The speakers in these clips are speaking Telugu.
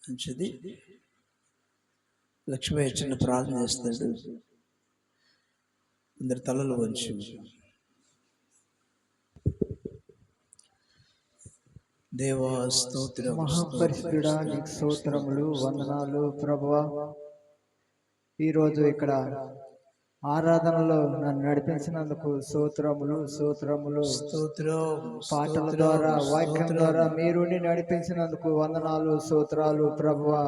మంచిది. లక్ష్మీ చిన్న ప్రార్థన చేస్తాడు. అందరి తలలు వంచి దేవా స్తోత్రం. మహాపరిశుద్ధుడా నీకు స్తోత్రములు, వందనాలు ప్రభువా. ఈరోజు ఇక్కడ ఆరాధనలో నన్ను నడిపించినందుకు స్తోత్రములు స్తోత్రములు. పాటల ద్వారా వాక్యం ద్వారా మీరు నడిపించినందుకు వందనాలు స్తోత్రాలు ప్రభువా.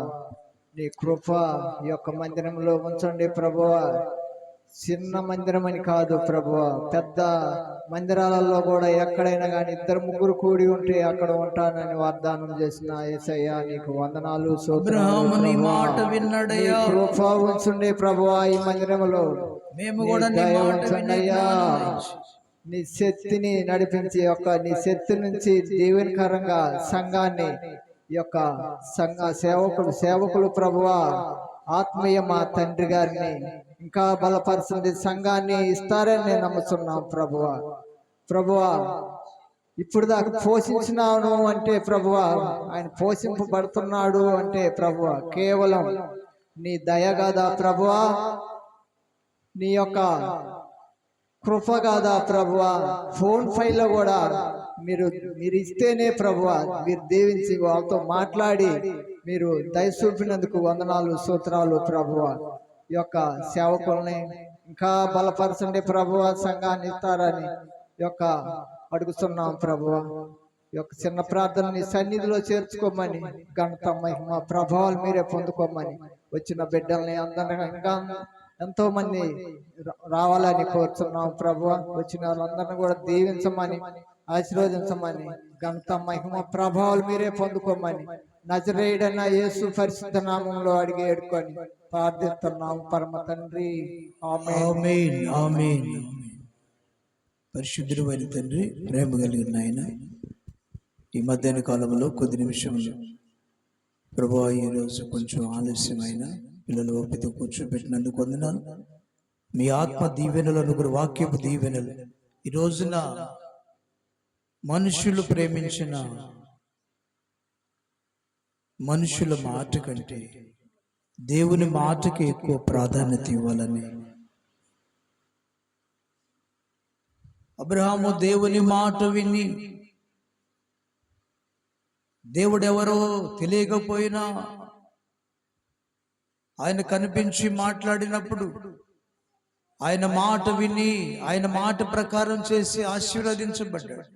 నీ కృప ఈ యొక్క మందిరంలో ఉంచండి ప్రభువా. చిన్న మందిరం అని కాదు ప్రభువా, పెద్ద మందిరాలలో కూడా ఎక్కడైనా కానీ 2-3 కూడి ఉంటే అక్కడ ఉంటానని వాగ్దానం చేసిన యేసయ్యా నీకు వందనాలు స్తోత్రాలు. కృప ఉంచండి ప్రభువా ఈ మందిరంలో. మేము కూడా ఉంచండియ్యా. నీ శక్తిని నడిపించి నీ శక్తి నుంచి దీవెనకరంగా సంఘాన్ని ఈ యొక్క సంఘ సేవకులు ప్రభువా, ఆత్మీయ మా తండ్రి గారిని ఇంకా బలపరచండి, సంఘాన్ని ఇస్తారని నేను నమ్ముతున్నాం ప్రభువా. ఇప్పుడు దాకా పోషించినాను అంటే ప్రభువా, ఆయన పోషింపబడుతున్నాడు అంటే ప్రభువా కేవలం నీ దయ కాదా ప్రభువా, నీ యొక్క కృప కాదా ప్రభువా. ఫోన్ ఫైల్లో కూడా మీరు ఇస్తేనే ప్రభువా, మీరు దీవించి వాళ్ళతో మాట్లాడి మీరు దయ చూపినందుకు వందనాలు స్తోత్రాలు ప్రభువా. ఈ యొక్క సేవకుల్ని ఇంకా బలపరచండి ప్రభువా, సంఘాన్ని ఇస్తారని అడుగుతున్నాం ప్రభువా. ఈ యొక్క చిన్న ప్రార్థనని సన్నిధిలో చేర్చుకోమని, ఘనత మహిమ ప్రభావాలు మీరే పొందుకోమని, వచ్చిన బిడ్డల్ని అందరినీ ఇంకా ఎంతో మంది రావాలని కోరుతున్నాం ప్రభువా. వచ్చిన వాళ్ళందరినీ కూడా దీవించమని, ఆశీర్వదించమని, ఘనత మహిమ ప్రభావాలు మీరే పొందుకోమని నజరేయుడైన యేసు పరిశుద్ధ నామంలో అడిగి ఏడుకొని ప్రార్థిస్తున్నాం పరమ తండ్రి. ఆమేన్ ఆమేన్. పరిశుద్ధుడు అయిన తండ్రి, ప్రేమ కలిగిన ఆయన, ఈ మధ్యాహ్న కాలంలో కొద్ది నిమిషంలో ప్రభువా ఈరోజు కొంచెం ఆలస్యమైన పిల్లలు ఓపితో కూర్చోబెట్టినందుకు వందనాలు. మీ ఆత్మ దీవెనలను కూడా వాక్యపు దీవెనలు ఈ రోజున మనుషులు ప్రేమించిన మనుషుల మాట కంటే దేవుని మాటకి ఎక్కువ ప్రాధాన్యత ఇవ్వాలని అబ్రహాము దేవుని మాట విని, దేవుడెవరో తెలియకపోయినా ఆయన కనిపించి మాట్లాడినప్పుడు ఆయన మాట విని ఆయన మాట ప్రకారం చేసి ఆశీర్వదించబడ్డాడు.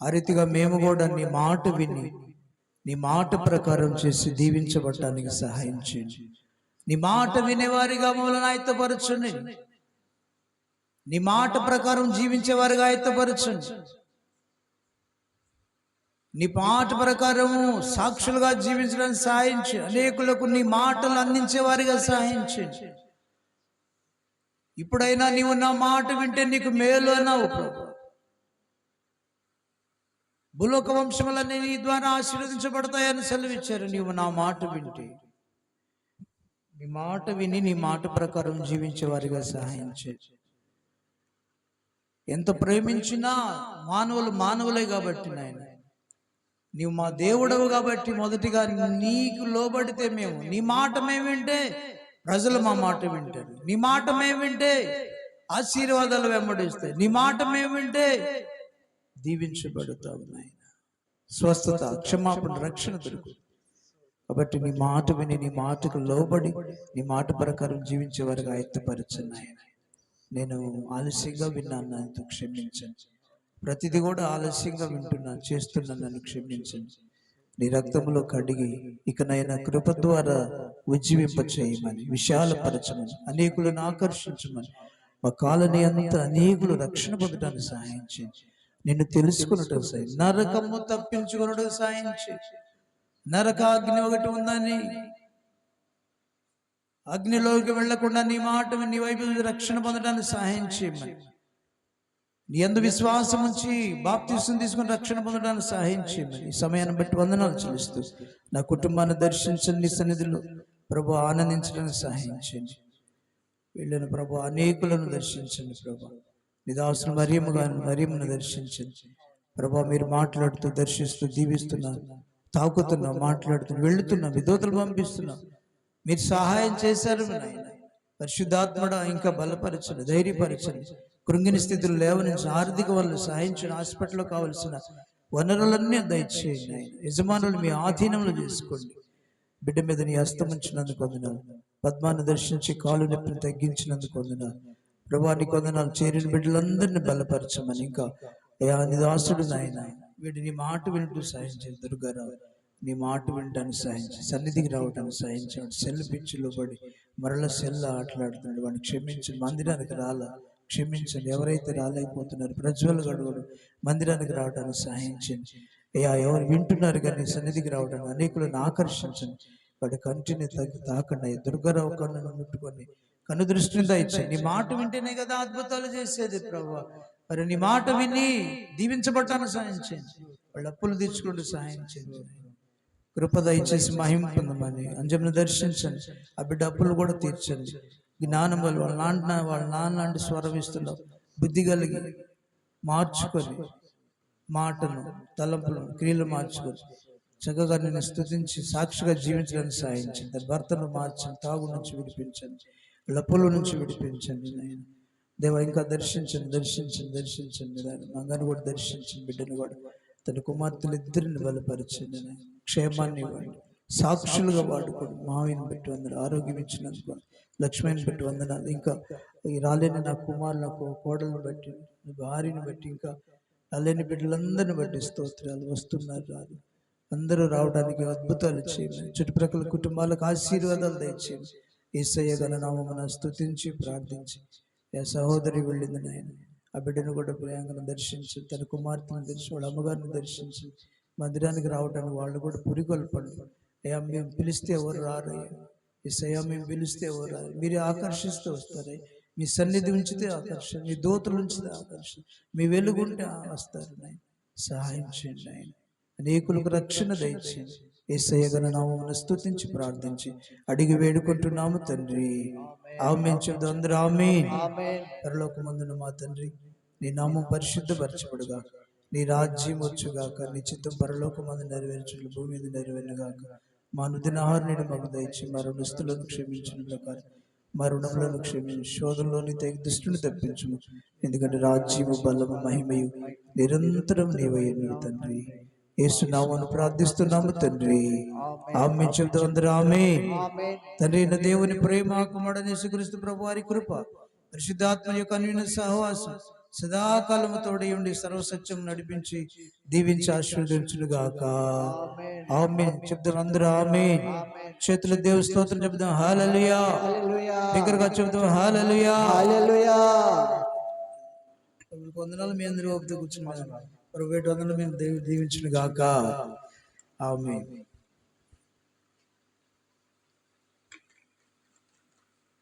ఆ రీతిగా మేము కూడా నీ మాట విని నీ మాట ప్రకారం చేసి దీవించబడటానికి సహాయం చేయండి. నీ మాట వినేవారిగా మమ్మల్ని ఆయత్తపరచండి. నీ మాట ప్రకారం జీవించేవారిగా ఆయత్తపరచండి. నీ మాట ప్రకారము సాక్షులుగా జీవించడానికి సహాయం చేయండి. అనేకులకు నీ మాటలు అందించే వారిగా సహాయం చేయండి. ఇప్పుడైనా నీవు నా మాట వింటే నీకు మేలు అన్నావు ప్రభు. భూలోక వంశములన్నీ నీ ద్వారా ఆశీర్వదించబడతాయని సెలవిచ్చారు. నీవు నా మాట వింటే, నీ మాట విని నీ మాట ప్రకారం జీవించే వారిగా సహాయం చేయండి. ఎంత ప్రేమించినా మానవులే కాబట్టి నాయన, నీవు మా దేవుడవు కాబట్టి మొదటిగా నీకు లోబడితే మేము, నీ మాట మేము వింటే ప్రజలు మా మాట వింటారు. నీ మాట మేము వింటే ఆశీర్వాదాలు వెంబడిస్తాయి. నీ మాట మేము వింటే దీవించబడుతావు నాయన. స్వస్థత, క్షమాపణ, రక్షణ దొరుకు. కాబట్టి నీ మాట విని నీ మాటకు లోబడి నీ మాట ప్రకారం జీవించే వారిగా ఆయత్తపరచండి నాయన. నేను ఆలస్యంగా విన్నాను, నన్ను క్షమించండి. ప్రతిదీ కూడా ఆలస్యంగా వింటున్నాను, చేస్తున్నాను, నన్ను క్షమించండి. నీ రక్తంలో కడిగి ఇకనైనా కృప ద్వారా ఉజ్జీవింప చేయమని, విశాలపరచమని, అనేకులను ఆకర్షించమని, మా కాలనీ అంతా అనేకులు రక్షణ పొందడానికి సహాయం చేయండి. నిన్ను తెలుసుకున్నట్టు సాయం, నరకము తప్పించుకున్నట్టు సాయం చేయండి. నరకాగ్ని ఒకటి ఉందని అగ్నిలోకి వెళ్లకుండా నీ మాట నీ వైపు రక్షణ పొందడానికి సహాయం చేయమని, నీ యందు విశ్వాసం ఉంచి బాప్తిసం తీసుకుని రక్షణ పొందడానికి సహాయం చేయమని ఈ సమయాన్ని బట్టి వందనాలు చెల్లిస్తూ నా కుటుంబాన్ని దర్శించండి. నీ సన్నిధిలో ప్రభు ఆనందించడానికి సహాయం చేయండి. వీళ్ళను ప్రభు అనేకులను దర్శించండి. ప్రభు నీ దాసుని మరియమ్మను దర్శించండి. ప్రభు మీరు మాట్లాడుతూ దర్శిస్తూ దీవిస్తున్నారు. తాకుతున్నాం, మాట్లాడుతున్నాం, వెళుతున్నాం, విధోతలు పంపిస్తున్నాం. మీరు సహాయం చేశారు నాయన. పరిశుద్ధాత్మడా ఇంకా బలపరచండి, ధైర్యపరచండి, కృంగిని స్థితిలో లేవనించి ఆర్థిక వాళ్ళు సహాయించిన, హాస్పిటల్లో కావలసిన వనరులన్నీ దయచేయండి ఆయన. యజమానులు మీ ఆధీనంలో చేసుకోండి. బిడ్డ మీద నీ హస్తముంచినందుకు వందనాలు. పద్మాన్ని దర్శించి కాలు నొప్పిని తగ్గించినందుకు వందనాలు ప్రభా. నీకు వందనాలు. చేరిన బిడ్డలందరినీ బలపరచమని, ఇంకా అయా నీ దాసుడు నాయన వీడు నీ మాట వింటూ సాయం చేయండి. దుర్గారావు నీ మాట వినటానికి సాయించి, సన్నిధికి రావడానికి సాయించాడు. సెల్ పిచ్చిలో పడి మరలా సెల్ ఆటలాడుతున్నాడు, వాడిని క్షమించండి. మందిరానికి క్షమించండి. ఎవరైతే రాలేకపోతున్నారు ప్రజ్వల్ గడువుడు మందిరానికి రావడానికి సహాయించండి అయ్యా. ఎవరు వింటున్నారు కానీ సన్నిధికి రావడానికి అనేకులను ఆకర్షించండి. వాడి కంటిని తాకండి. దుర్గారావు కన్నును ముట్టుకొని కన్ను దృష్టిని దయచేయండి. నీ మాట వింటేనే కదా అద్భుతాలు చేసేది ప్రభువా. మరి నీ మాట విని దీవించబడటానికి సహాయం చేయండి. వాళ్ళు అప్పులు తీర్చుకుంటూ సహాయం చేయండి. కృప దయచేసి మహిమ పొందమని అంజమ్ను దర్శించండి. ఆ బిడ్డ అప్పులు కూడా తీర్చండి. జ్ఞానం వల్ల వాళ్ళ నాన్న లాంటి స్వరం ఇస్తున్నావు. బుద్ధి కలిగి మార్చుకొని మాటను, తలంపులను, క్రియలు మార్చుకొని చక్కగా నేను స్తుతించి సాక్షిగా జీవించడానికి సాయించండి. తన భర్తను మార్చండి, తాగు నుంచి విడిపించండి, లప్పుల నుంచి విడిపించండి. నేను దేవా ఇంకా దర్శించండి. మంగాన్ని కూడా దర్శించండి. బిడ్డను కూడా తన కుమార్తెలు ఇద్దరిని బలపరచండి. క్షేమాన్ని ఇవ్వండి. సాక్షులుగా వాడుకోండి. మావిని పెట్టి వందనాలు, ఆరోగ్యం ఇచ్చినందుకు. లక్ష్మిని పెట్టి వందనాలు. ఇంకా రాలేని నా కుమారులకు, కోడలను బట్టి, భార్యని బట్టి, ఇంకా రాలేని బిడ్డలందరిని బట్టి స్తోత్రాలు. వస్తున్నారు, రాదు అందరూ రావడానికి అద్భుతాలు చేయండి. చుట్టుప్రక్కల కుటుంబాలకు ఆశీర్వాదాలు దయచేయండి. యేసయ్య గణనామమున స్తుతించి ప్రార్థించి ఆ సహోదరి వెళ్ళింది నాయన. ఆ బిడ్డను కూడా ప్రియాంకను దర్శించి, తన కుమార్తెను దర్శించి, వాళ్ళ అమ్మగారిని దర్శించి మందిరానికి రావడానికి వాళ్ళు కూడా పురికొల్పండి. అయ్యా మేము పిలిస్తే ఎవరు రారయ్యా. యేసయ్యా మేము పిలిస్తే ఎవరు రారు. మీరే ఆకర్షిస్తూ వస్తారయ్యా. మీ సన్నిధి ఉంచితే ఆకర్షణ, మీ దూతలు ఉంచితే ఆకర్షణ, మీ వెలుగుంటే వస్తారు నాయన. సహాయం చేయండి ఆయన. అనేకులకు రక్షణ దయచేయండి. యేసయ్య గణనామమున స్తుతించి ప్రార్థించి అడిగి వేడుకుంటున్నాము తండ్రి. ఆమేన్ చెప్దాం అందరూ ఆమేన్. పరలోకమందున మా తండ్రి, నీ నామం పరిశుద్ధపరచబడుగా, నీ రాజ్యం వచ్చుగాక, నీ చిత్తం పరలోకమందు నెరవేర్చులు భూమి మీద నెరవేరుగాక. మా అనుదిన ఆహారాన్ని మాకు దయచి, మా రుణస్తులను క్షమించిన ప్రకారం మా రుణములను క్షమించి, శోధంలోని దుష్టుని తప్పించుము. ఎందుకంటే రాజ్యము, బలము, మహిమయు నిరంతరం నీవయ్యను తండ్రి. యేసు నామమున ప్రార్థిస్తున్నాము తండ్రి. ఆమేన్ చెప్దాం అందరూ ఆమేన్. తండ్రి అయిన దేవుని ప్రేమ, కుమారుడైన యేసుక్రీస్తు ప్రభువారి కృప, పరిశుద్ధాత్మ యొక్క అన్యోన్య సహవాసం సదాకాలము తోడై ఉండి సర్వసత్యం నడిపించి దీవించి ఆశీర్వదించునుగాక. ఆమేన్ చెప్దాం అందరూ ఆమేన్. చేతుల దేవ స్తోత్రం చెప్దాం. హల్లెలూయా. దగ్గరగా చెప్దాం హల్లెలూయా. వందనాలు. మీ అందరూ ఓపిక కూర్చున్నారు. 1 వందలు మేము దీవించునుగాక. ఆమేన్.